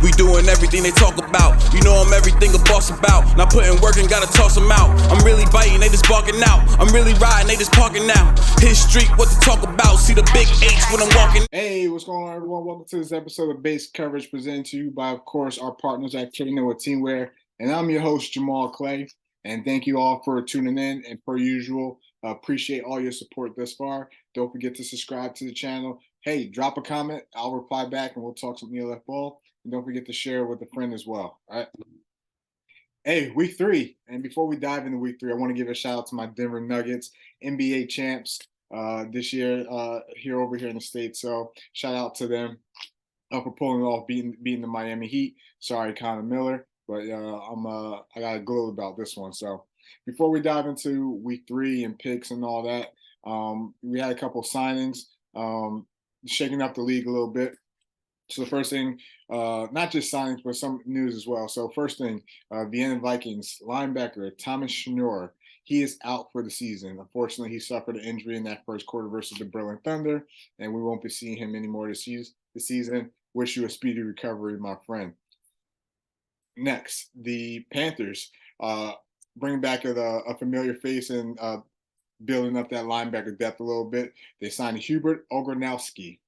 We doing everything they talk about. You know I'm everything a boss about. Not putting work and gotta toss them out. I'm really biting, they just barking out. I'm really riding, they just parking now. His street, what to talk about. See the big H when I'm walking. Hey, what's going on, everyone? Welcome to this episode of Base Coverage, presented to you by, of course, our partners at Knoah Teamwear. And I'm your host, Jamal Clay. And thank you all for tuning in. And per usual, appreciate all your support thus far. Don't forget to subscribe to the channel. Hey, drop a comment. I'll reply back and we'll talk some ELF ball. And don't forget to share with a friend as well. All right. Hey, week 3. And before we dive into week 3, I want to give a shout out to my Denver Nuggets, NBA champs this year over here in the States. So shout out to them for pulling it off, beating the Miami Heat. Sorry, Connor Miller, but I got a glow about this one. So before we dive into week 3 and picks and all that, we had a couple signings, shaking up the league a little bit. So the first thing, not just signings, but some news as well. So first thing, Vienna Vikings linebacker Thomas Schnorr, he is out for the season. Unfortunately, he suffered an injury in that first quarter versus the Berlin Thunder, and we won't be seeing him anymore this season. Wish you a speedy recovery, my friend. Next, the Panthers, bringing back a familiar face and building up that linebacker depth a little bit. They signed Hubert Ogronowski.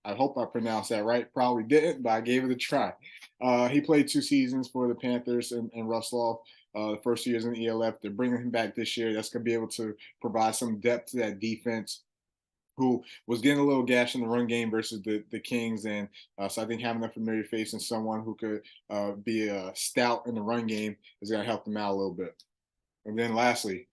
I hope I pronounced that right. Probably didn't, but I gave it a try. He played 2 seasons for the Panthers and Rusloff. The first 2 years in the ELF. They're bringing him back this year. That's going to be able to provide some depth to that defense, who was getting a little gash in the run game versus the Kings. And so I think having a familiar face and someone who could be stout in the run game is going to help them out a little bit. And then lastly,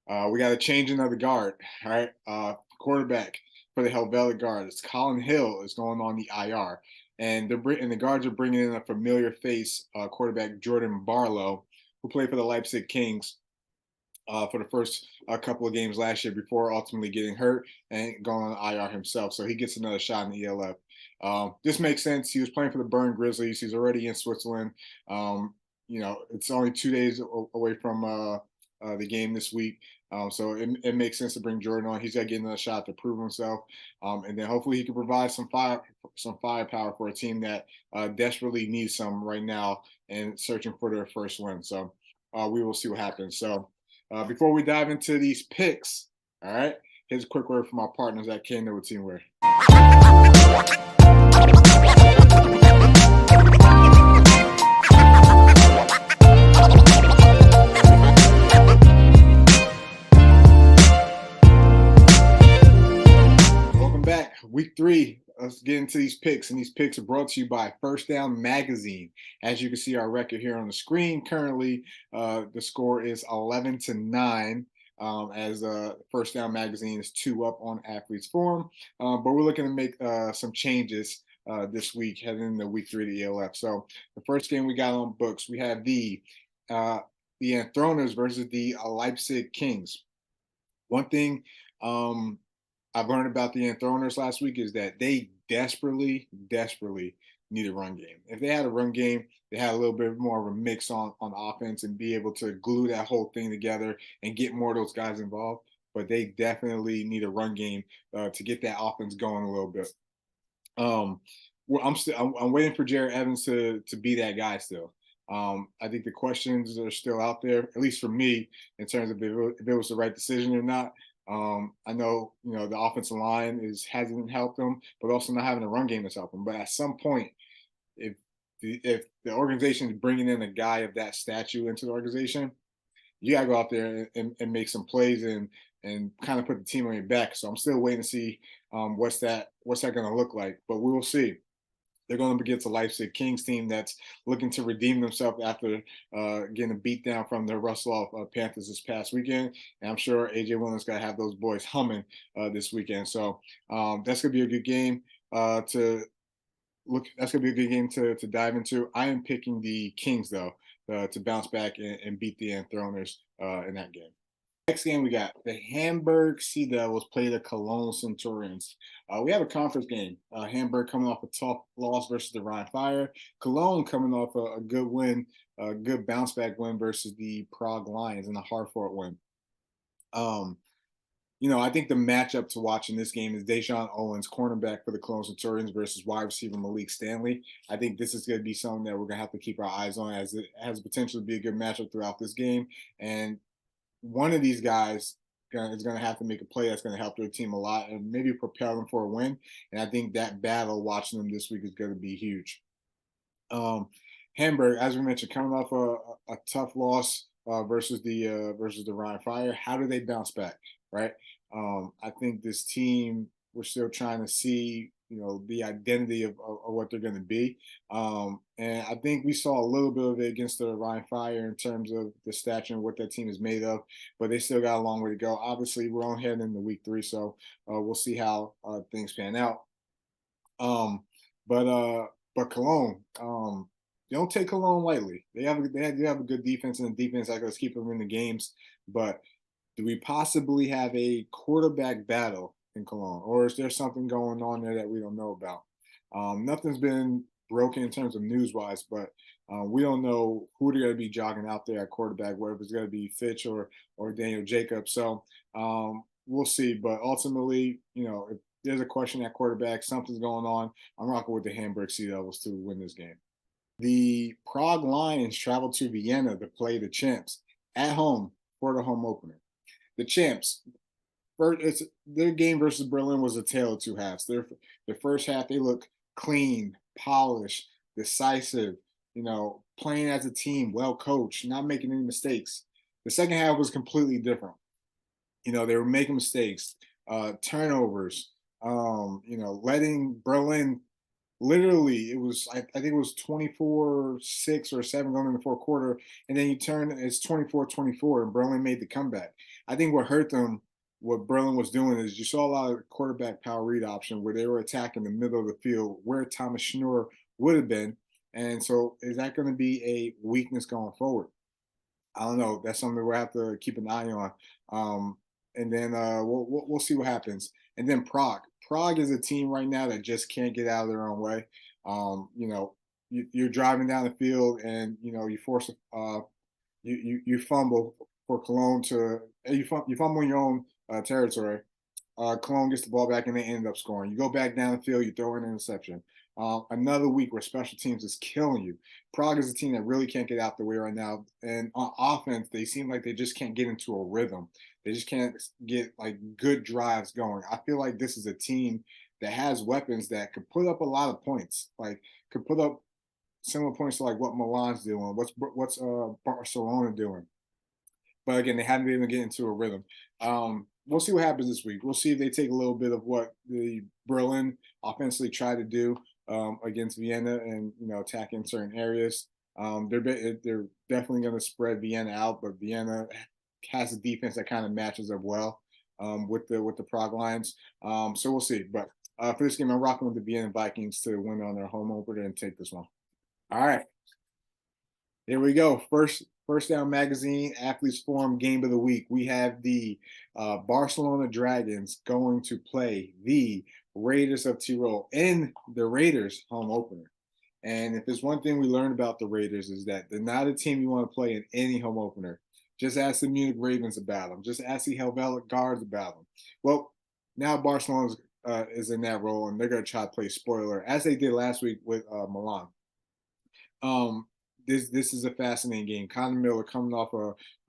we got a changing of the guard. All right, quarterback for the Helvetic Guard. It's Colin Hill is going on the IR, and the guards are bringing in a familiar face, quarterback Jordan Barlow, who played for the Leipzig Kings for the first couple of games last year before ultimately getting hurt and going on IR himself. So he gets another shot in the ELF. This makes sense. He was playing for the Bern Grizzlies. He's already in Switzerland. It's only 2 days away from the game this week. So it makes sense to bring Jordan on. He's got to get another shot to prove himself. And then hopefully he can provide some firepower for a team that desperately needs some right now and searching for their first win. So we will see what happens. So before we dive into these picks, all right, here's a quick word from our partners at Knoah Teamwear. Week 3, let's get into these picks, and these picks are brought to you by First Down Magazine. As you can see our record here on the screen, currently the score is 11-9, as First Down Magazine is 2 up on Athletes Forum, but we're looking to make some changes this week heading into week 3 of the ELF. So the first game we got on books, we have the Enthroners versus the Leipzig Kings. One thing I've learned about the Enthroners last week is that they desperately need a run game. If they had a run game, they had a little bit more of a mix on offense and be able to glue that whole thing together and get more of those guys involved. But they definitely need a run game to get that offense going a little bit. I'm waiting for Jared Evans to be that guy still. I think the questions are still out there, at least for me, in terms of if it was the right decision or not. I know, the offensive line hasn't helped them, but also not having a run game has helped them. But at some point, if the organization is bringing in a guy of that stature into the organization, you gotta go out there and make some plays and kind of put the team on your back. So I'm still waiting to see what's that going to look like. But we will see. They're going to against a Leipzig Kings team that's looking to redeem themselves after getting a beat down from the Rusloff Panthers this past weekend. And I'm sure A.J. Williams got to have those boys humming this weekend. So that's going to be a good game to dive into. I am picking the Kings, though, to bounce back and beat the Enthroners in that game. Next game, we got the Hamburg Sea Devils play the Cologne Centurions. We have a conference game. Hamburg coming off a tough loss versus the Rhine Fire. Cologne coming off a good win, a good bounce back win versus the Prague Lions and a hard-fought win. I think the matchup to watch in this game is Dejan Owens, cornerback for the Cologne Centurions, versus wide receiver Malik Stanley. I think this is going to be something that we're going to have to keep our eyes on, as it has potential to be a good matchup throughout this game. And one of these guys is going to have to make a play that's going to help their team a lot and maybe propel them for a win. And I think that battle watching them this week is going to be huge. Hamburg, as we mentioned, coming off a tough loss versus the Rhine Fire. How do they bounce back? Right. I think this team, we're still trying to see, the identity of what they're going to be. And I think we saw a little bit of it against the Rhine Fire in terms of the stature and what that team is made of, but they still got a long way to go. Obviously, we're on heading into week 3, so we'll see how things pan out. But Cologne, don't take Cologne lightly. They have a good defense, and the defense let's keep them in the games. But do we possibly have a quarterback battle in Cologne, or is there something going on there that we don't know about? Nothing's been broken in terms of news-wise, but we don't know who they're going to be jogging out there at quarterback, whether it's going to be Fitch or Daniel Jacobs. So we'll see. But ultimately, if there's a question at quarterback, something's going on, I'm rocking with the Hamburg Sea Devils to win this game. The Prague Lions traveled to Vienna to play the champs at home for the home opener. The champs, their game versus Berlin was a tale of two halves. The first half, they look clean, polished, decisive, playing as a team, well coached, not making any mistakes. The second half was completely different. They were making mistakes, turnovers, letting Berlin, literally, it was, I think it was 24-6 or 7 going in the fourth quarter, and then it's 24-24, and Berlin made the comeback. I think what hurt them, what Berlin was doing, is you saw a lot of quarterback power read option where they were attacking the middle of the field where Thomas Schnuer would have been. And so is that going to be a weakness going forward? I don't know. That's something we'll have to keep an eye on. And then we'll see what happens. And then Prague. Prague is a team right now that just can't get out of their own way. You're driving down the field and you force you fumble for Cologne you fumble in your own territory. Cologne gets the ball back and they end up scoring. You go back down the field, you throw an interception. Another week where special teams is killing you. Prague is a team that really can't get out the way right now. And on offense, they seem like they just can't get into a rhythm. They just can't get good drives going. I feel like this is a team that has weapons that could put up a lot of points. Could put up similar points to what Milan's doing, what's Barcelona doing. But again, they haven't been able to get into a rhythm. We'll see what happens this week. We'll see if they take a little bit of what the Berlin offensively tried to do against Vienna and attacking certain areas. They're definitely going to spread Vienna out, but Vienna has a defense that kind of matches up well with the Prague Lions. So we'll see. But for this game, I'm rocking with the Vienna Vikings to win on their home opener and take this one. All right, here we go. First Down Magazine Athletes Forum Game of the Week. We have the Barcelona Dragons going to play the Raiders of Tyrol in the Raiders home opener. And if there's one thing we learned about the Raiders is that they're not a team you want to play in any home opener. Just ask the Munich Ravens about them. Just ask the Helvetic Guards about them. Well, now Barcelona is in that role, and they're going to try to play spoiler, as they did last week with Milan. This is a fascinating game. Connor Miller coming off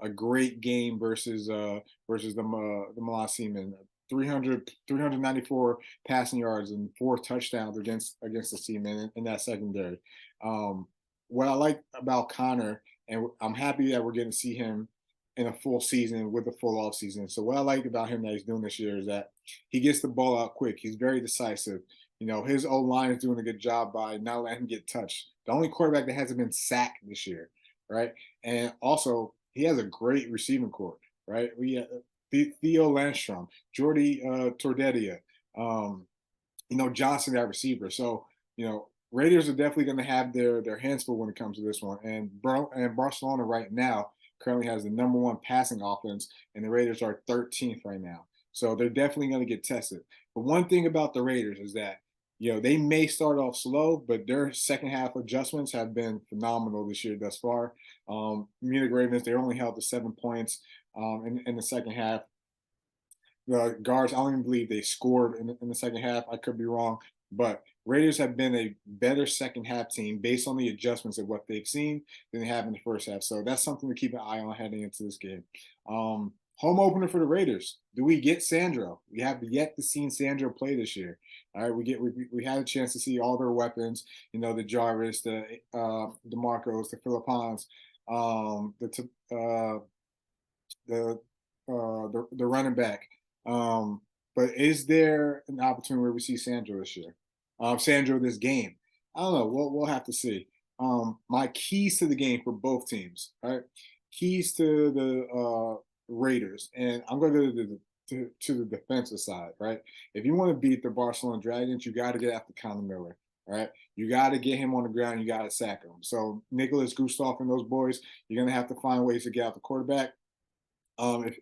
a great game versus the Milan Seamen. 394 passing yards and 4 touchdowns against the Seamen in that secondary. What I like about Connor, and I'm happy that we're getting to see him in a full season with a full off season. So what I like about him that he's doing this year is that he gets the ball out quick. He's very decisive. His O-line is doing a good job by not letting him get touched. The only quarterback that hasn't been sacked this year, right? And also, he has a great receiving corps, right? We Theo Landstrom, Jordy Tordedia, Johnson at receiver. So, Raiders are definitely going to have their hands full when it comes to this one. And Barcelona right now currently has the number 1 passing offense, and the Raiders are 13th right now. So they're definitely going to get tested. But one thing about the Raiders is that they may start off slow, but their second half adjustments have been phenomenal this year thus far. Munich Ravens, they only held to 7 points in the second half. The guards, I don't even believe they scored in the second half. I could be wrong, but Raiders have been a better second half team based on the adjustments of what they've seen than they have in the first half. So that's something to keep an eye on heading into this game. Home opener for the Raiders. Do we get Sandro? We have yet to see Sandro play this year. All right, we had a chance to see all their weapons. You know, the Jarvis, the DeMarcos, the Philippines, uh, the running back. But is there an opportunity where we see Sandro this year? Sandro this game? I don't know. We'll have to see. My keys to the game for both teams. All right, keys to the Raiders, and I'm going to go to the defensive side. Right, if you want to beat the Barcelona Dragons, you got to get after Connor Miller. All right, you got to get him on the ground. You got to sack him. So Nicholas Gustav and those boys, you're going to have to find ways to get out the quarterback. If,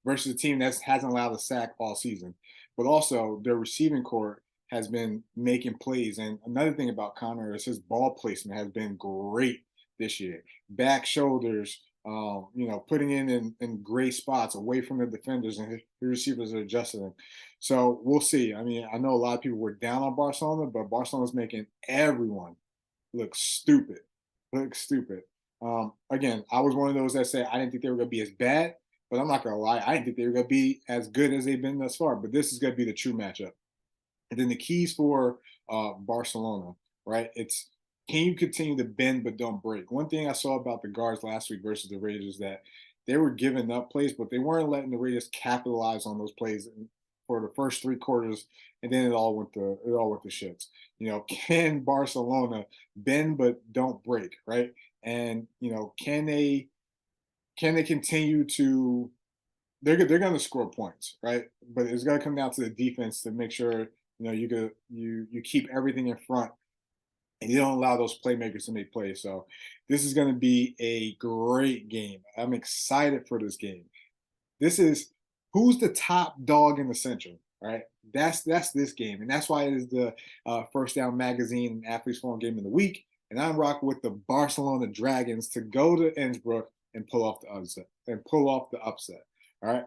versus a team that hasn't allowed a sack all season. But also, their receiving core has been making plays. And another thing about Connor is his ball placement has been great this year. Back shoulders, putting in great spots away from the defenders, and his receivers are adjusting them. So we'll see. I mean, I know a lot of people were down on Barcelona, but Barcelona's making everyone look stupid. Look stupid. Again, I was one of those that said I didn't think they were going to be as bad, but I'm not going to lie. I didn't think they were going to be as good as they've been thus far. But this is going to be the true matchup. And then the keys for Barcelona, right? It's can you continue to bend but don't break? One thing I saw about the guards last week versus the Raiders is that they were giving up plays, but they weren't letting the Raiders capitalize on those plays for the first 3 quarters, and then it all went to shits. Can Barcelona bend but don't break, right? And can they continue to? They're going to score points, right? But it's going to come down to the defense to make sure you keep everything in front and you don't allow those playmakers to make plays. So this is going to be a great game. I'm excited for this game. This is who's the top dog in the Central, right? That's this game, and that's why it is the First Down Magazine Athletes Forum Game of the Week. And I'm rocking with the Barcelona Dragons to go to Innsbruck and pull off the upset. All right.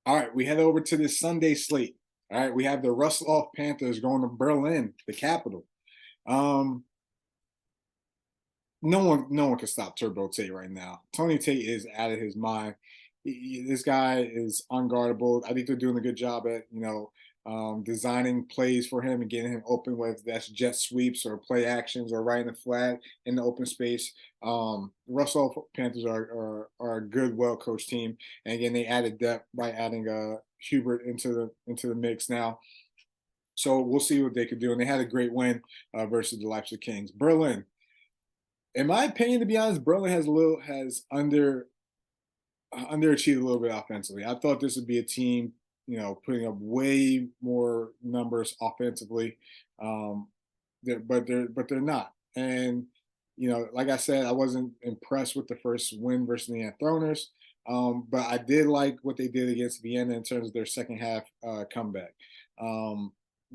All right, we head over to this Sunday slate. All right, we have the Russell Panthers going to Berlin, the capital. No one can stop Turbo Tate right now. Tony Tate is out of his mind. This guy is unguardable. I think they're doing a good job at designing plays for him and getting him open, whether that's jet sweeps or play actions or right in the flat in the open space. Russell Panthers are a good, well coached team, and again they added depth by adding Hubert into the mix now. So we'll see what they could do, and they had a great win versus the Leipzig Kings. Berlin, in my opinion, to be honest, Berlin has underachieved a little bit offensively. I thought this would be a team, putting up way more numbers offensively, but they're not. And like I said, I wasn't impressed with the first win versus the Anthroners, but I did like what they did against Vienna in terms of their second half comeback.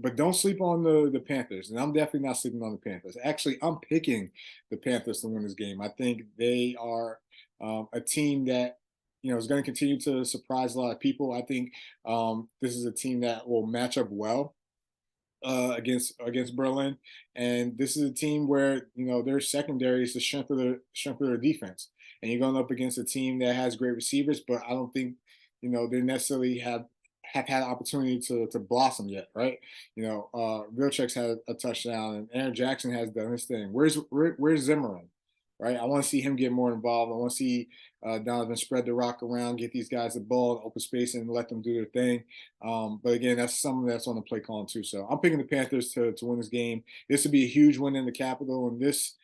But don't sleep on the Panthers, and I'm definitely not sleeping on the Panthers. Actually, I'm picking the Panthers to win this game. I think they are a team that is going to continue to surprise a lot of people. I think this is a team that will match up well against Berlin, and this is a team where their secondary is the strength of their defense, and you're going up against a team that has great receivers, but I don't think they necessarily have had opportunity to blossom yet, right? Vilchek's had a touchdown, and Aaron Jackson has done his thing. Where's Zimmerman, right? I want to see him get more involved. I want to see Donovan spread the rock around, get these guys the ball in open space, and let them do their thing. But again, that's something that's on the play calling too. So I'm picking the Panthers to win this game. This would be a huge win in the capital, and this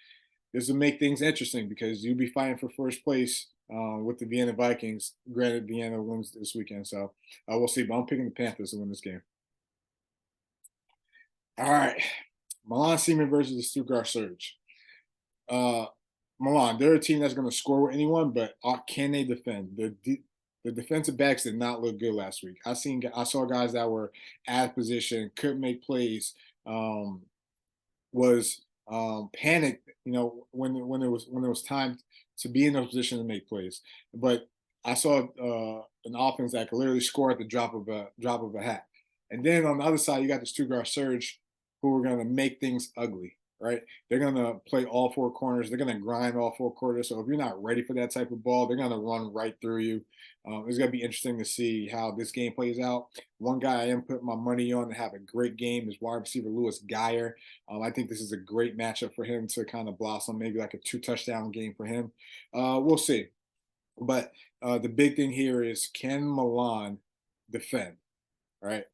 will make things interesting because you'll be fighting for first place with the Vienna Vikings. Granted, Vienna wins this weekend, so we'll see. But I'm picking the Panthers to win this game. All right, Milan Seaman versus the Stugar Surge. Milan, they're a team that's going to score with anyone, but can they defend? The defensive backs did not look good last week. I saw guys that were out of position, couldn't make plays, was panicked, when it was time to be in a position to make plays. But I saw an offense that could literally score at the drop of a hat. And then on the other side, you got the Stugar Surge, who are going to make things ugly, right? They're going to play all four corners. They're going to grind all four quarters. So if you're not ready for that type of ball, they're going to run right through you. It's going to be interesting to see how this game plays out. One guy I am putting my money on to have a great game is wide receiver Lewis Geyer. I think this is a great matchup for him to kind of blossom, maybe like a 2-touchdown game for him. We'll see. But the big thing here is, can Milan defend, right?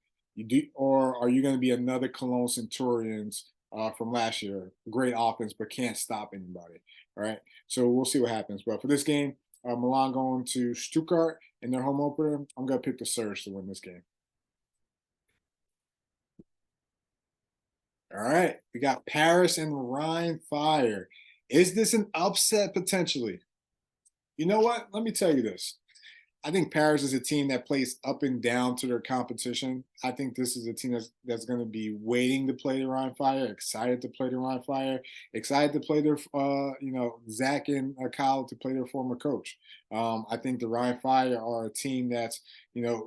Or are you going to be another Cologne Centurions from last year? Great offense, but can't stop anybody, all right? So we'll see what happens. But for this game, Milan going to Stuttgart in their home opener. I'm going to pick the Surge to win this game. All right, we got Paris and Rhine Fire. Is this an upset potentially? You know what? Let me tell you this. I think Paris is a team that plays up and down to their competition. I think this is a team that's going to be waiting to play the Rhine Fire, excited to play the Rhine Fire, excited to play their, Zach and Kyle to play their former coach. I think the Rhine Fire are a team that's, they are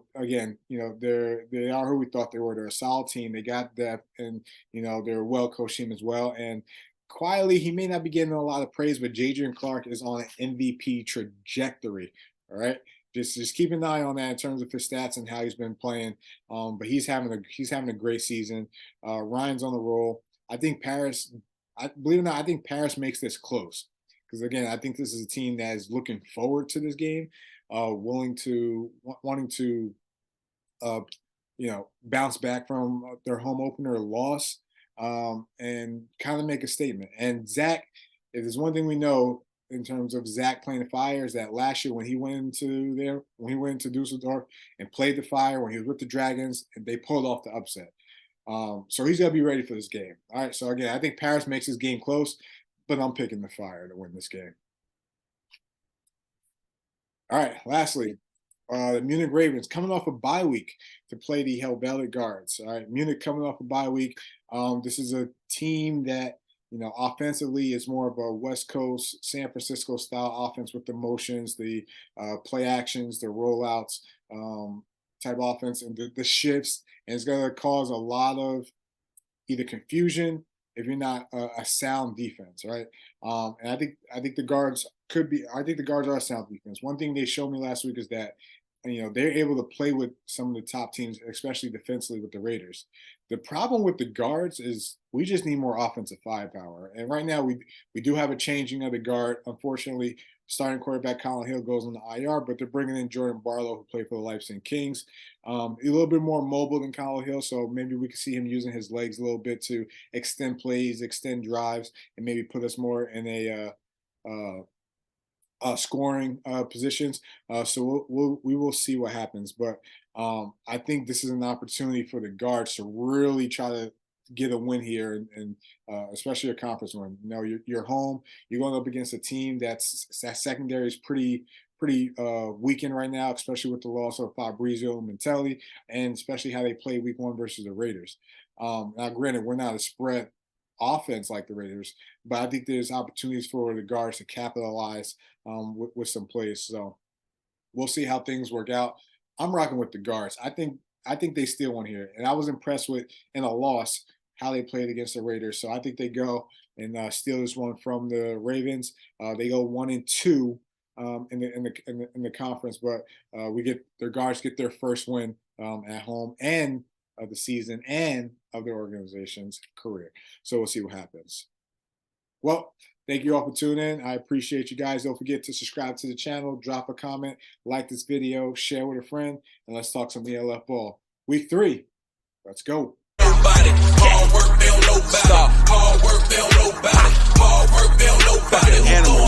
who we thought they were. They're a solid team. They got depth, and they're a well-coached team as well. And quietly, he may not be getting a lot of praise, but Jadrian Clark is on an MVP trajectory. All right. Just keep an eye on that in terms of his stats and how he's been playing. But he's having a great season. Ryan's on the roll. I think Paris, believe it or not, I think Paris makes this close. Because again, I think this is a team that is looking forward to this game, wanting to bounce back from their home opener loss, and kind of make a statement. And Zach, if there's one thing we know in terms of Zach playing the Fire, is that last year when he went into Dusseldorf and played the Fire, when he was with the Dragons, and they pulled off the upset. So he's got to be ready for this game. All right, so again, I think Paris makes this game close, but I'm picking the Fire to win this game. All right, lastly, the Munich Ravens coming off a bye week to play the Helvetic Guards. All right, Munich coming off a bye week. This is a team that, offensively is more of a West Coast, San Francisco style offense with the motions, the play actions, the rollouts type offense, and the shifts. And it's going to cause a lot of either confusion if you're not a sound defense, right? And I think the guards are a sound defense. One thing they showed me last week is that they're able to play with some of the top teams, especially defensively with the Raiders. The problem with the guards is we just need more offensive firepower. And right now we do have a changing of the guard. Unfortunately, starting quarterback Colin Hill goes on the IR, but they're bringing in Jordan Barlow, who played for the Leipzig Kings. A little bit more mobile than Colin Hill, so maybe we can see him using his legs a little bit to extend plays, extend drives, and maybe put us more in a scoring positions. So we will see what happens. But I think this is an opportunity for the guards to really try to get a win here, and especially a conference win. You're home. You're going up against a team that secondary is pretty weakened right now, especially with the loss of Fabrizio Mentelli, and especially how they played week 1 versus the Raiders. Now, granted, we're not a spread offense like the Raiders, but I think there's opportunities for the guards to capitalize with some plays. So we'll see how things work out. I'm rocking with the guards. I think they steal one here, and I was impressed with, in a loss, how they played against the Raiders. So I think they go and steal this one from the Ravens. They go 1-2 in the conference, but their guards get their first win at home and of the season and of their organization's career. So we'll see what happens. Well, thank you all for tuning in. I appreciate you guys. Don't forget to subscribe to the channel, drop a comment, like this video, share with a friend, and let's talk some ELF ball. Week 3, let's go. Nobody. Hard work, they don't know about it. Hard work, they don't know about it. Hard work, they don't know about it.